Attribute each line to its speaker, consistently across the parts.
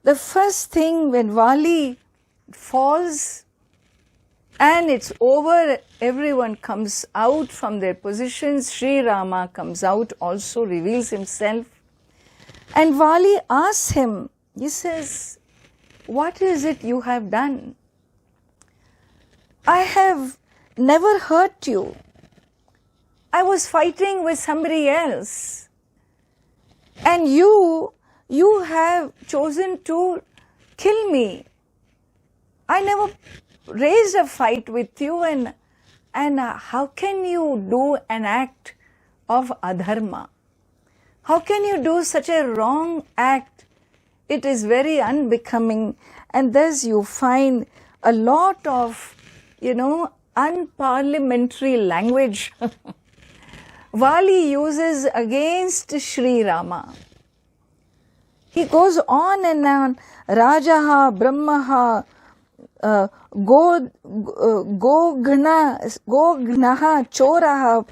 Speaker 1: The first thing when Vali falls and it's over, everyone comes out from their positions. Sri Rama comes out, also reveals himself. And Vali asks him, he says, what is it you have done? I have never hurt you. I was fighting with somebody else. And you have chosen to kill me. I never raised a fight with you, and how can you do an act of adharma? How can you do such a wrong act? It is very unbecoming, and thus you find a lot of, unparliamentary language Vali uses against Sri Rama. He goes on and on, Rajaha, Brahmaha, Gognaha, Choraha,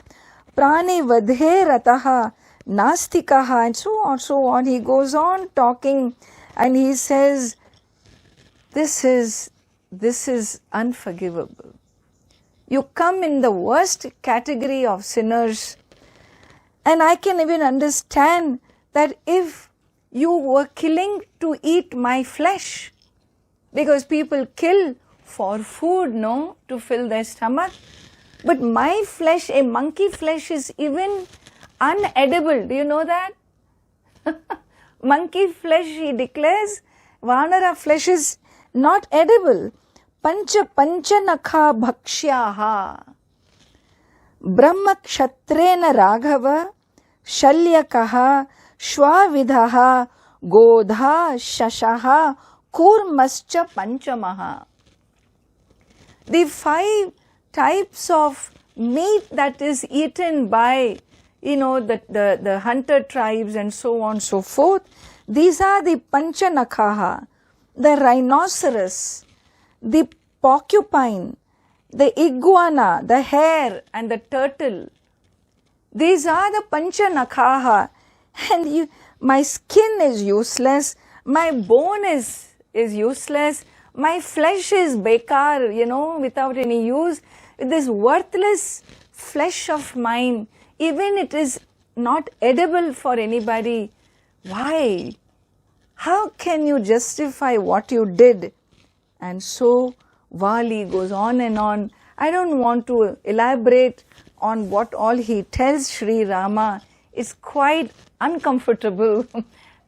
Speaker 1: Prani Vadhe Rataha, Nastikaha, and so on. He goes on talking and he says, this is unforgivable. You come in the worst category of sinners, and I can even understand that if you were killing to eat my flesh, because people kill for food, no, to fill their stomach. But my flesh, a monkey flesh, is even unedible. Do you know that? Monkey flesh, he declares, Vanara flesh is not edible. Pancha nakha bhakshyaha. Brahma kshatrena raghava shalyakaha shwavidhaha godha shashaha kurmascha panchamaha. The 5 types of meat that is eaten by, the hunter tribes and so on and so forth, these are the panchanakaha, the rhinoceros, the porcupine, the iguana, the hare and the turtle. These are the panchanakaha. And my skin is useless, my bone is useless, my flesh is bekar, without any use. This worthless flesh of mine, even it is not edible for anybody. Why? How can you justify what you did? And so Vali goes on and on. I don't want to elaborate on what all he tells Sri Rama. It's quite uncomfortable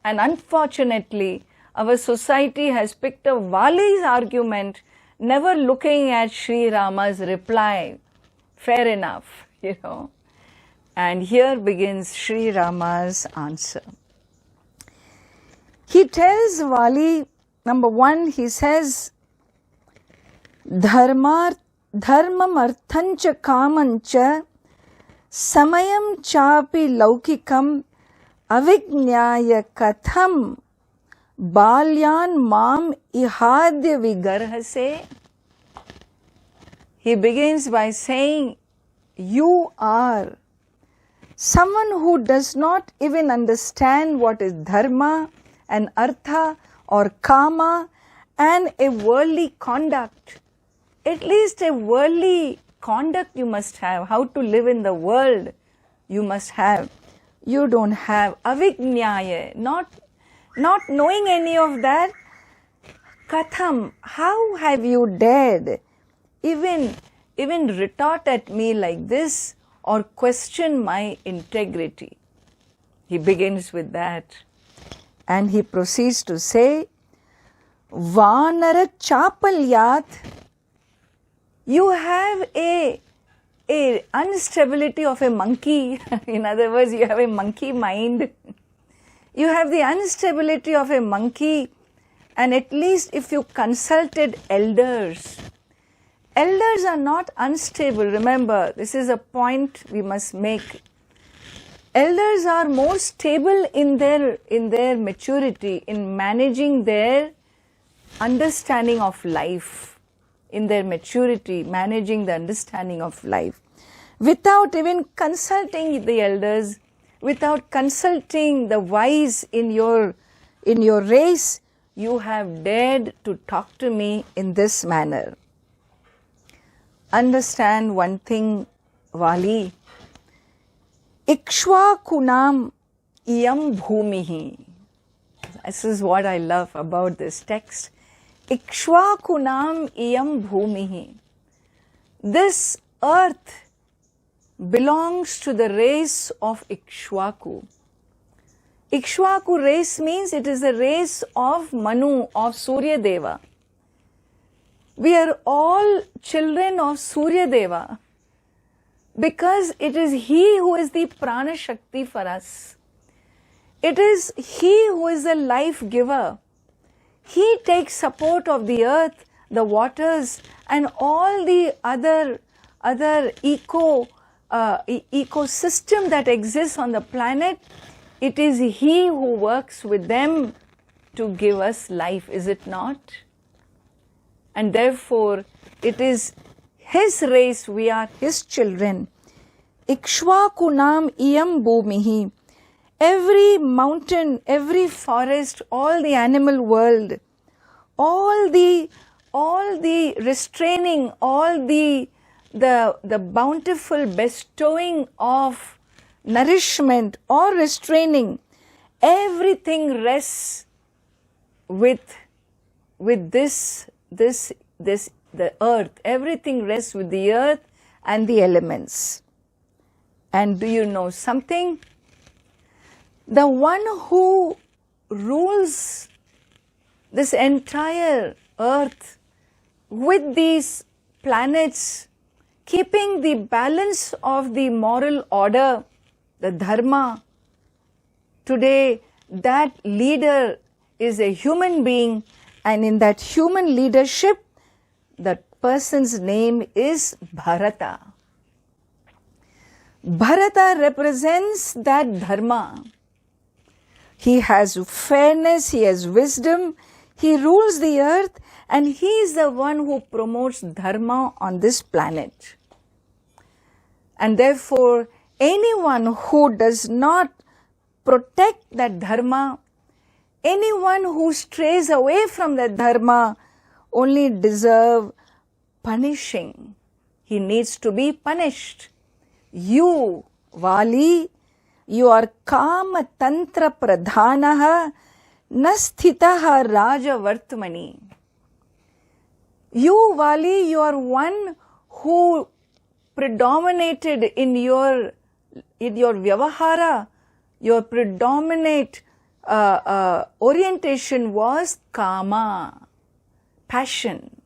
Speaker 1: and unfortunately our society has picked up Vali's argument, never looking at Sri Rama's reply. Fair enough, And here begins Sri Rama's answer. He tells Vali, number 1, he says, Dharmam arthancha kamancha samayam chapi laukikam avijnaya katham balyan mam ihadya vigarhase. He begins by saying, you are someone who does not even understand what is dharma and artha or kama and a worldly conduct. At least a worldly conduct you must have. How to live in the world you must have. You don't have avijnaya, not knowing any of that. Katham, how have you dared even retort at me like this or question my integrity? He begins with that. And he proceeds to say, Vanara chapalyat, you have a instability of a monkey. In other words, you have a monkey mind. You have the instability of a monkey, and at least if you consulted elders are not unstable. Remember, this is a point we must make. Elders are more stable in their maturity, in managing their understanding of life, in their maturity, managing the understanding of life. Without even consulting the elders, without consulting the wise in your race, you have dared to talk to me in this manner. Understand one thing, Vali. Ikshvakunam iyam bhumihi. This is what I love about this text. Ikshvakunam iyam bhumihi. This earth belongs to the race of Ikshvaku. Ikshvaku race means it is the race of Manu, of Surya Deva. We are all children of Surya Deva because it is he who is the Prana Shakti for us. It is he who is the life giver. He takes support of the earth, the waters, and all the other ecosystem that exists on the planet. It is he who works with them to give us life, is it not? And therefore, it is his race, we are his children. Ikshvakunam iyam bhumihi. Every mountain, every forest, all the animal world, all the restraining, all the bountiful bestowing of nourishment or restraining, everything rests with this the earth. Everything rests with the earth and the elements. And do you know something? The one who rules this entire earth with these planets, keeping the balance of the moral order, the dharma, today that leader is a human being, and in that human leadership, that person's name is Bharata. Bharata represents that dharma. He has fairness, he has wisdom, he rules the earth, and he is the one who promotes dharma on this planet. And therefore, anyone who does not protect that dharma, anyone who strays away from that dharma, only deserve punishing. He needs to be punished. You, Vali, you are kama tantra pradhanaha nasthitaha raja vartmani. You, Vali, you are one who predominated in your vyavahara. Your predominant orientation was kama, passion.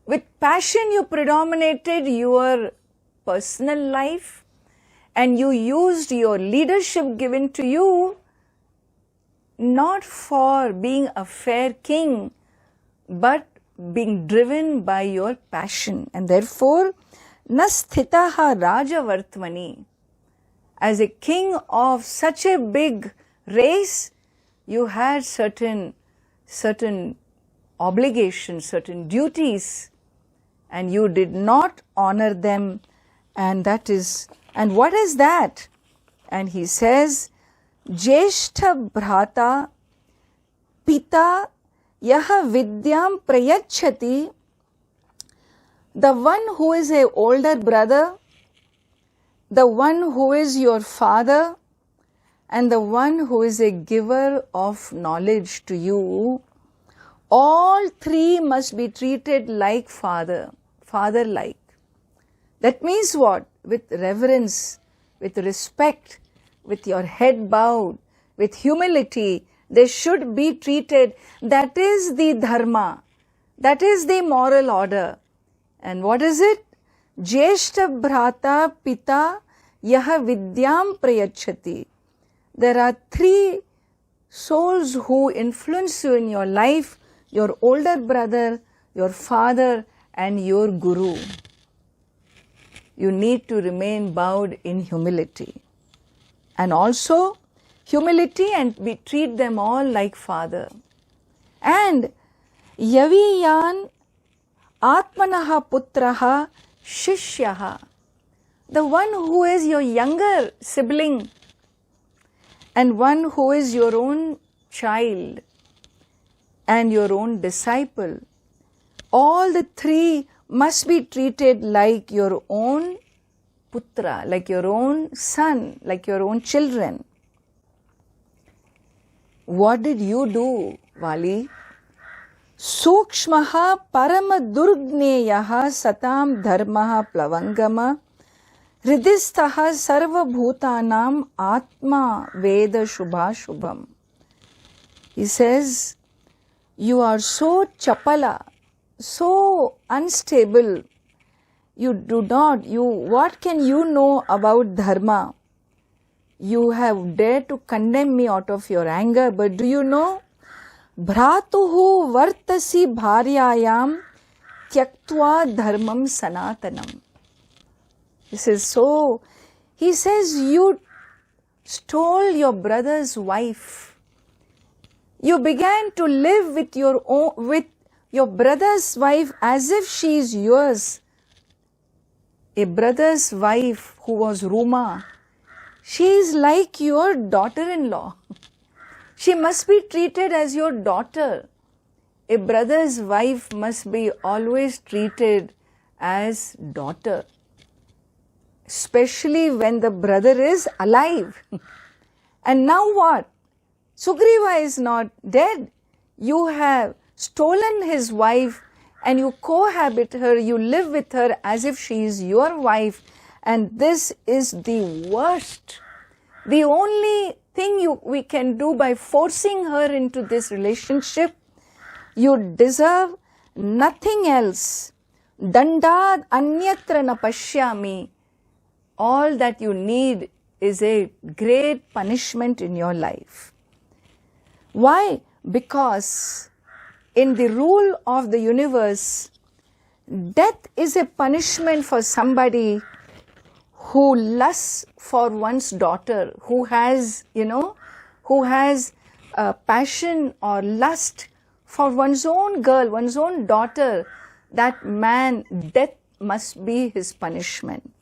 Speaker 1: With passion you predominated your personal life, and you used your leadership given to you not for being a fair king, but being driven by your passion. And therefore, nasthitaha raja vartmani. As a king of such a big race, you had certain obligations, certain duties, and you did not honor them. And what is that? And he says, Jeshtha bhrata pita yaha vidyam prayachati. The one who is a older brother, the one who is your father, and the one who is a giver of knowledge to you, all three must be treated like father-like. That means what? With reverence, with respect, with your head bowed, with humility, they should be treated. That is the dharma. That is the moral order. And what is it? Jeshta bhrata pita yaha vidyam prayachati. There are three souls who influence you in your life: your older brother, your father, and your guru. You need to remain bowed in humility. And also humility, and we treat them all like father. And yaviyan atmanaha putraha shishyaha. The one who is your younger sibling and one who is your own child. and your own disciple. All the three must be treated like your own putra, like your own son, like your own children. What did you do, Vali? Sukshmaha paramadurgneyaha satam dharmaha plavangama hridistaha sarvabhutanam atma veda shubha shubham. He says, you are so chapala, so unstable. What can you know about dharma? You have dared to condemn me out of your anger, but do you know? Bhratuhu vartasi bharyayam tyaktva dharmam sanatanam. This is so. He says, you stole your brother's wife. You began to live with your brother's wife as if she is yours. A brother's wife who was Ruma, she is like your daughter-in-law. She must be treated as your daughter. A brother's wife must be always treated as daughter, especially when the brother is alive. And now what? Sugriva is not dead. You have stolen his wife and you cohabit her, you live with her as if she is your wife, and this is the worst. The only thing we can do by forcing her into this relationship, you deserve nothing else. Dandad anyatra na pashyami. All that you need is a great punishment in your life. Why? Because in the rule of the universe, death is a punishment for somebody who lusts for one's daughter, who has passion or lust for one's own girl, one's own daughter. That man, death must be his punishment.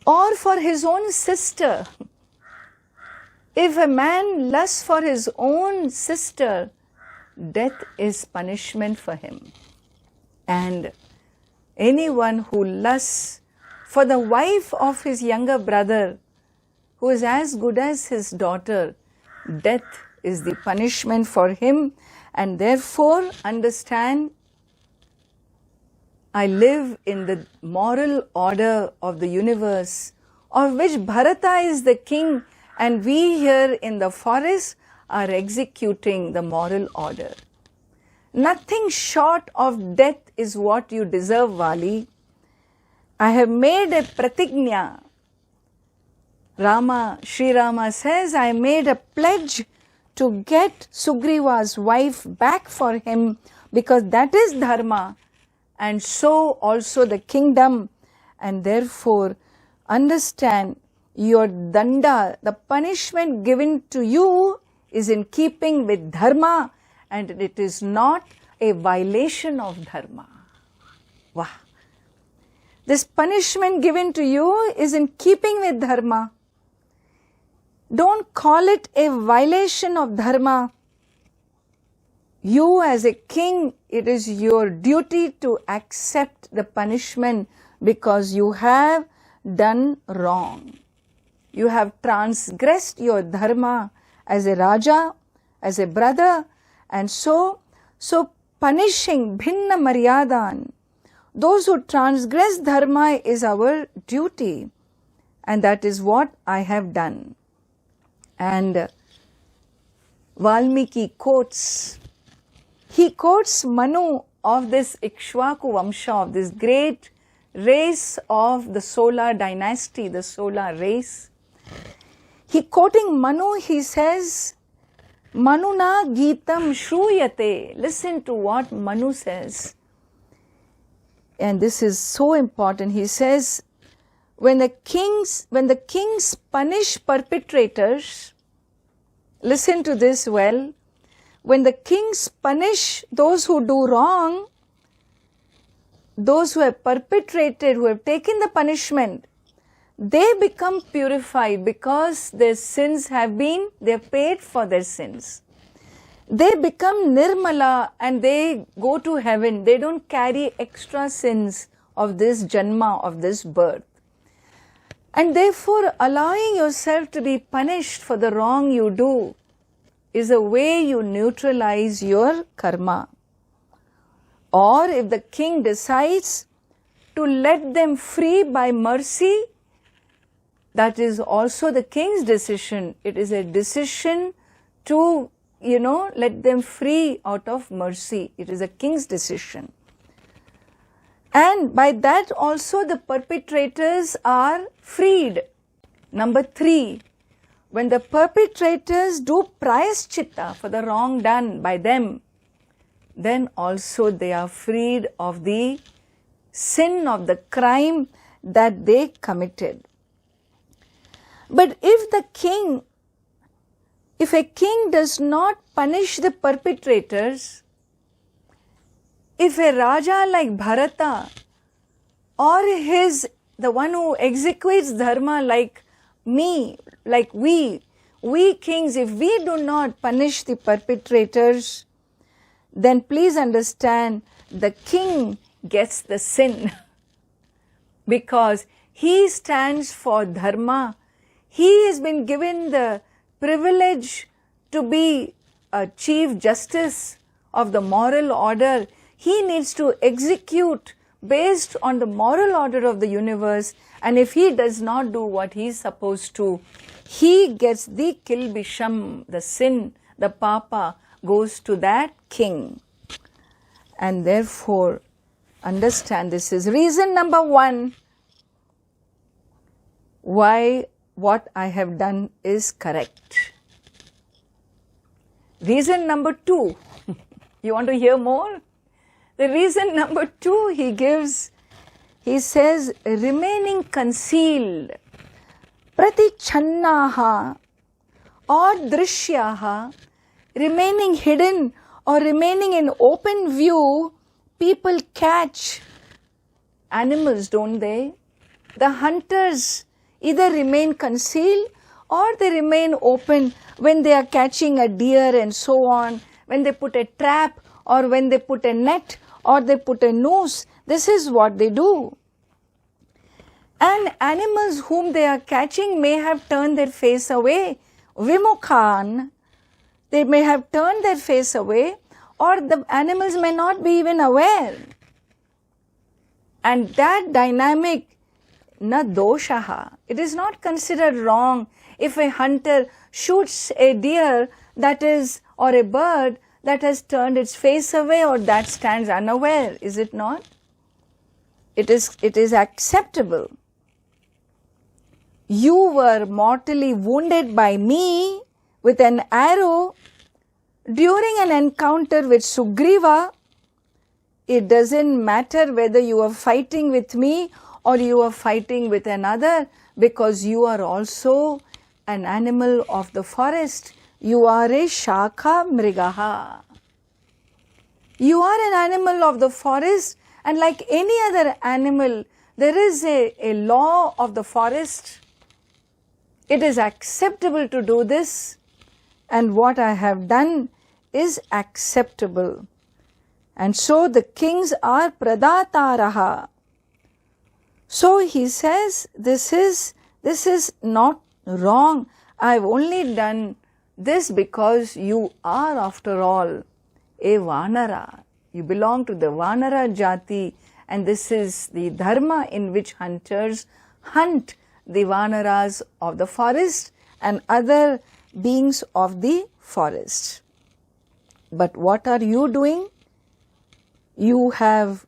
Speaker 1: Or for his own sister. If a man lusts for his own sister, death is punishment for him. And anyone who lusts for the wife of his younger brother, who is as good as his daughter, death is the punishment for him. And therefore, understand, I live in the moral order of the universe, of which Bharata is the king, and we here in the forest are executing the moral order. Nothing short of death is what you deserve, Vali. I have made a pratignya. Sri Rama says, I made a pledge to get Sugriva's wife back for him, because that is dharma, and so also the kingdom. And therefore, understand, your danda, the punishment given to you, is in keeping with dharma, and it is not a violation of dharma. Wow! This punishment given to you is in keeping with dharma. Don't call it a violation of dharma. You as a king, it is your duty to accept the punishment because you have done wrong. You have transgressed your dharma as a Raja, as a brother, and so punishing bhinna maryadan. Those who transgress dharma is our duty, and that is what I have done. And Valmiki quotes, he quotes Manu of this Ikshvaku Vamsha, of this great race of the solar dynasty, the solar race. He quoting Manu, he says, Manuna Geetam Shruyate. Listen to what Manu says. And this is so important. He says, when the kings punish perpetrators, listen to this well, when the kings punish those who do wrong, those who have perpetrated, who have taken the punishment, they become purified because their sins have been, they have paid for their sins. they become nirmala and they go to heaven. They don't carry extra sins of this janma, of this birth. And therefore, allowing yourself to be punished for the wrong you do is a way you neutralize your karma. Or if the king decides to let them free by mercy, that is also the king's decision. It is a decision to, let them free out of mercy. It is a king's decision. And by that also the perpetrators are freed. Number 3, when the perpetrators do prayaschitta for the wrong done by them, then also they are freed of the sin of the crime that they committed. But if a king does not punish the perpetrators, if a Raja like Bharata or the one who executes dharma like me, like we kings, if we do not punish the perpetrators, then please understand the king gets the sin because he stands for dharma. He has been given the privilege to be a chief justice of the moral order. He needs to execute based on the moral order of the universe, and if he does not do what he is supposed to, he gets the kilbisham, the sin, the papa goes to that king. And therefore, understand, this is reason number 1 why what I have done is correct. Reason number 2, you want to hear more? The reason number 2 he says, remaining concealed, pratichannaha or drishyaha, remaining hidden or remaining in open view, people catch animals, don't they? The hunters either remain concealed or they remain open when they are catching a deer and so on, when they put a trap or when they put a net or they put a noose. This is what they do. And animals whom they are catching may have turned their face away. Vimukhan, they may have turned their face away, or the animals may not be even aware. And that dynamic, na doshaha, it is not considered wrong if a hunter shoots a deer that is, or a bird that has turned its face away or that stands unaware, is it not? It is acceptable. You were mortally wounded by me with an arrow during an encounter with Sugriva. It doesn't matter whether you are fighting with me or you are fighting with another, because you are also an animal of the forest. You are a shakha mrigaha. You are an animal of the forest, and like any other animal, there is a law of the forest. It is acceptable to do this, and what I have done is acceptable. And so the kings are pradataraha. So he says, this is not wrong. I've only done this because you are, after all, a Vanara. You belong to the Vanara Jati, and this is the dharma in which hunters hunt the Vanaras of the forest and other beings of the forest. But what are you doing? You have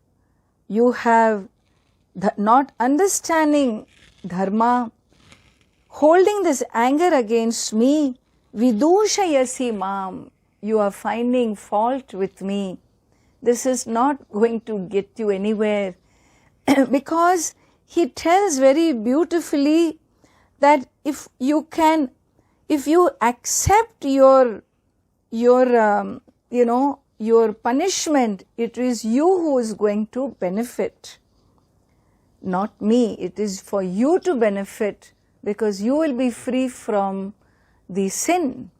Speaker 1: not understanding dharma, holding this anger against me, vidushayasi mam, you are finding fault with me. This is not going to get you anywhere because he tells very beautifully that if you accept your punishment, it is you who is going to benefit, not me. It is for you to benefit because you will be free from the sin.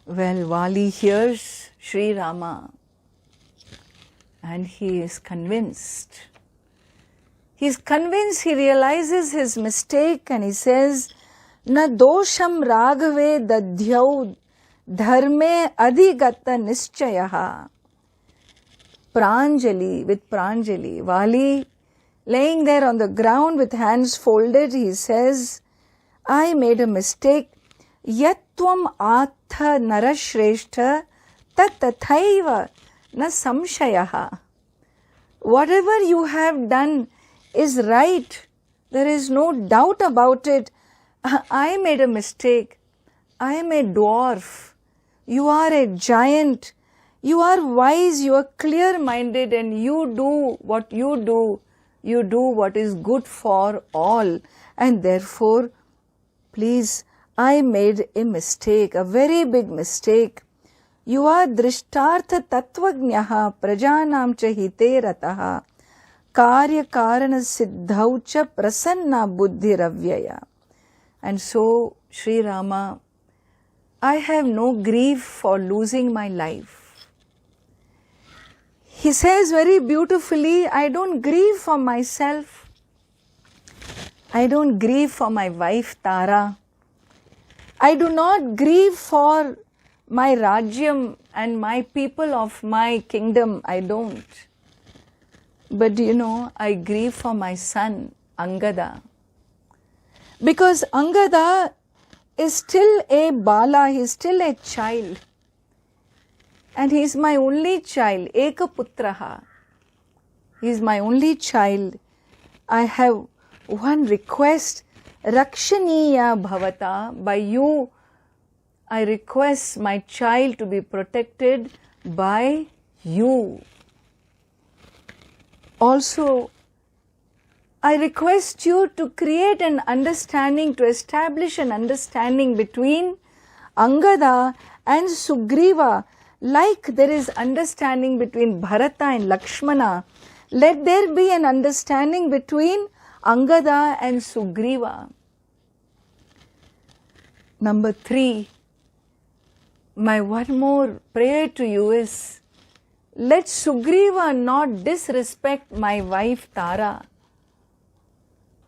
Speaker 1: Well, Vali hears Sri Rama and he is convinced. He is convinced, he realizes his mistake and he says, Na dosham raghave dadhyau dharme adhigata nischayaha. Pranjali, with Pranjali, Vali laying there on the ground with hands folded, he says, I made a mistake. Yatvam atha narashreshta tat tathaiva na samshayaha. Whatever you have done is right. There is no doubt about it. I made a mistake. I am a dwarf. You are a giant. You are wise, you are clear-minded, and you do what you do. You do what is good for all. And therefore, please, I made a mistake, a very big mistake. You are drishtartha tattvajnaha prajanam cha hite rataha karya karana siddhau cha prasanna buddhiravyaya. And so, Sri Rama, I have no grief for losing my life. He says very beautifully, I don't grieve for myself. I don't grieve for my wife Tara. I do not grieve for my Rajyam and my people of my kingdom. I don't. But I grieve for my son Angada. Because Angada is still a Bala, he is still a child. And he is my only child, Eka Putraha. He is my only child. I have one request, Rakshaniya Bhavata, by you, I request my child to be protected by you. Also, I request you to create an understanding, to establish an understanding between Angada and Sugriva, like there is understanding between Bharata and Lakshmana. Let there be an understanding between Angada and Sugriva. Number 3, my one more prayer to you is, let Sugriva not disrespect my wife Tara.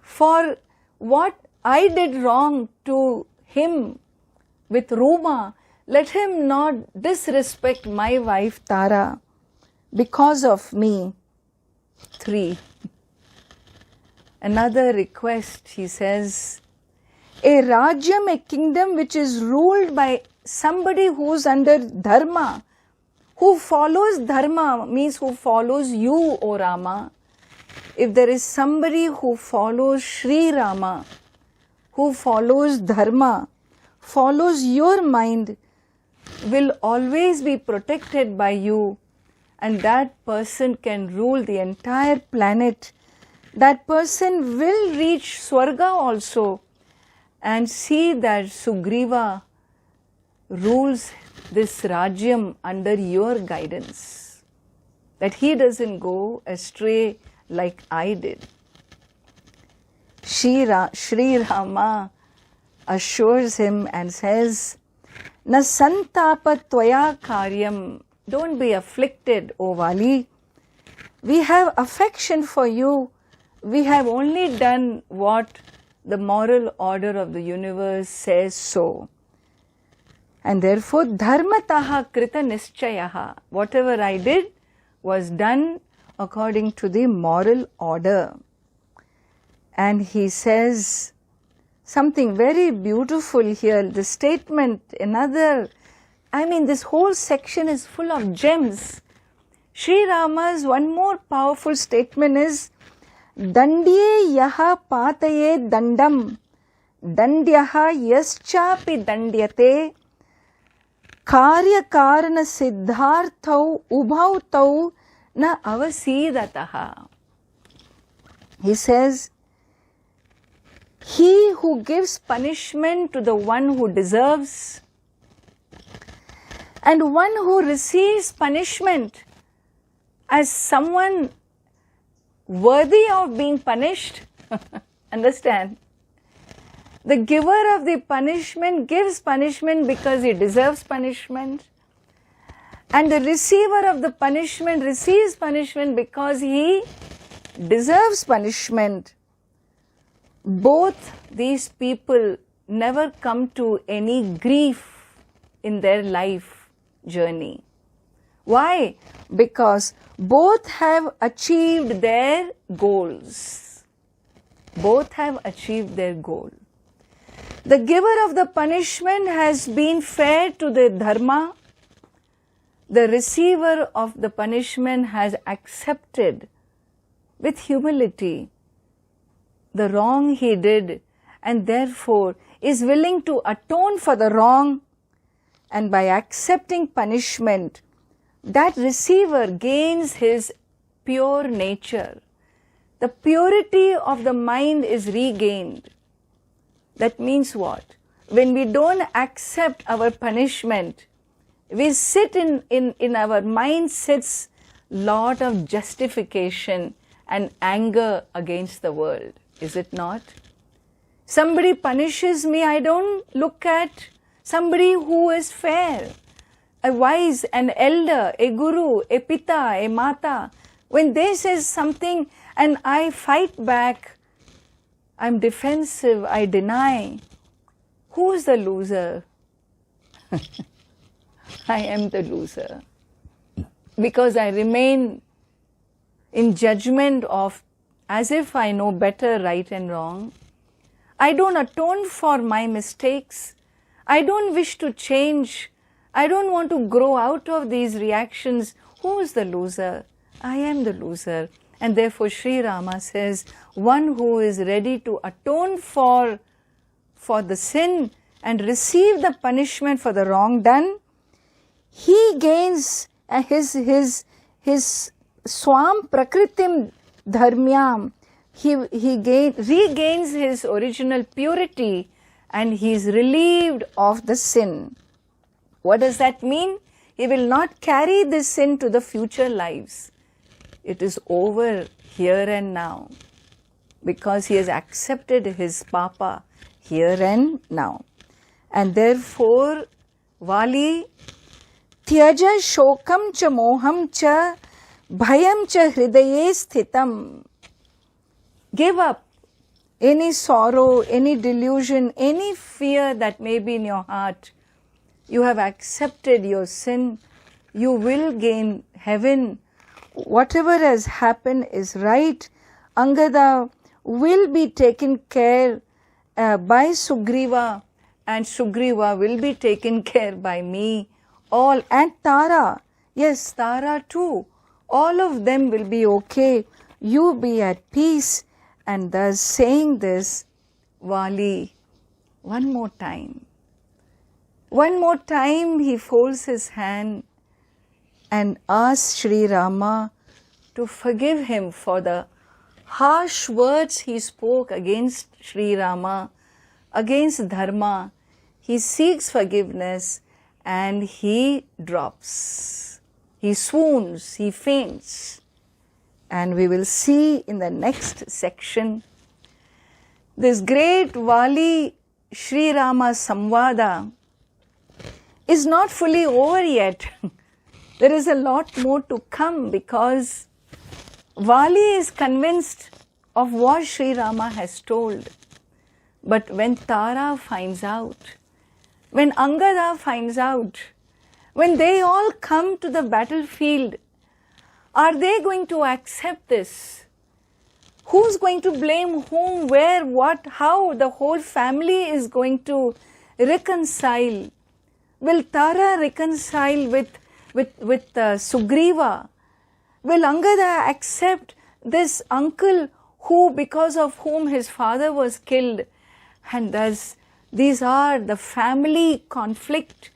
Speaker 1: For what I did wrong to him with Ruma, let him not disrespect my wife Tara because of me. 3. Another request, he says, a Rajyam, a kingdom which is ruled by somebody who is under Dharma, who follows Dharma, means who follows you, O Rama. If there is somebody who follows Sri Rama, who follows Dharma, follows your mind, will always be protected by you, and that person can rule the entire planet. That person will reach Swarga also and see that Sugriva rules this Rajyam under your guidance, that he doesn't go astray like I did. Sri Rama assures him and says, Na santapa tvaya karyam. Don't be afflicted, O Vali. We have affection for you. We have only done what the moral order of the universe says so. And therefore, dharmataha krita nischayaha. Whatever I did was done according to the moral order. And he says something very beautiful here. The statement, this whole section is full of gems. Sri Rama's one more powerful statement is, Dandye yaha pataye dandam, dandyaha yaschapi dandyate, karya karana siddharthau ubhautau na avasidataha. He says, he who gives punishment to the one who deserves, and one who receives punishment as someone worthy of being punished. Understand? The giver of the punishment gives punishment because he deserves punishment. And the receiver of the punishment receives punishment because he deserves punishment. Both these people never come to any grief in their life journey. Why? Because both have achieved their goals. Both have achieved their goal. The giver of the punishment has been fair to the dharma. The receiver of the punishment has accepted with humility the wrong he did and therefore is willing to atone for the wrong, and by accepting punishment, that receiver gains his pure nature. The purity of the mind is regained. That means what? When we don't accept our punishment, we sit in our mind sits lot of justification and anger against the world. Is it not? Somebody punishes me, I don't look at somebody who is fair, a wise, an elder, a guru, a pita, a mata. When they say something and I fight back, I'm defensive, I deny. Who is the loser? I am the loser. Because I remain in judgment of as if I know better right and wrong. I don't atone for my mistakes. I don't wish to change. I don't want to grow out of these reactions. Who is the loser? I am the loser. And therefore Sri Rama says, one who is ready to atone for the sin and receive the punishment for the wrong done, he gains his swam prakritim dharmyam. He regains his original purity and he is relieved of the sin. What does that mean? He will not carry this sin to the future lives. It is over here and now because he has accepted his papa here and now. And therefore, Vali, Tyaja shokam cha moham cha bhayam cha hridaye sthitam. Give up any sorrow, any delusion, any fear that may be in your heart. You have accepted your sin. You will gain heaven. Whatever has happened is right. Angada will be taken care by Sugriva, and Sugriva will be taken care by me. All, and Tara, yes, Tara too. All of them will be okay. You be at peace. And thus saying this, Vali, one more time he folds his hand and asks Sri Rama to forgive him for the harsh words he spoke against Sri Rama, against Dharma. He seeks forgiveness and he drops. He swoons, he faints. And we will see in the next section this great Vali Sri Rama Samvada is not fully over yet. There is a lot more to come because Vali is convinced of what Sri Rama has told. But when Tara finds out, when Angada finds out, when they all come to the battlefield, are they going to accept this? Who's going to blame whom, where, what, how? The whole family is going to reconcile. Will Tara reconcile with Sugriva? Will Angada accept this uncle who, because of whom his father was killed? And thus, these are the family conflicts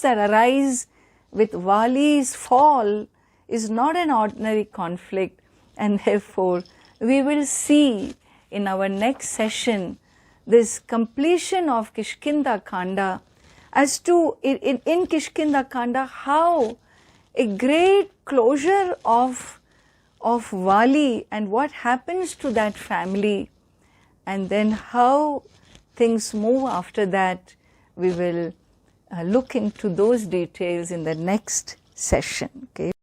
Speaker 1: that arise with Vali's fall is not an ordinary conflict, and therefore we will see in our next session this completion of Kishkinda Kanda as to in Kishkinda Kanda how a great closure of Vali and what happens to that family and then how things move after that, we will look into those details in the next session. Okay.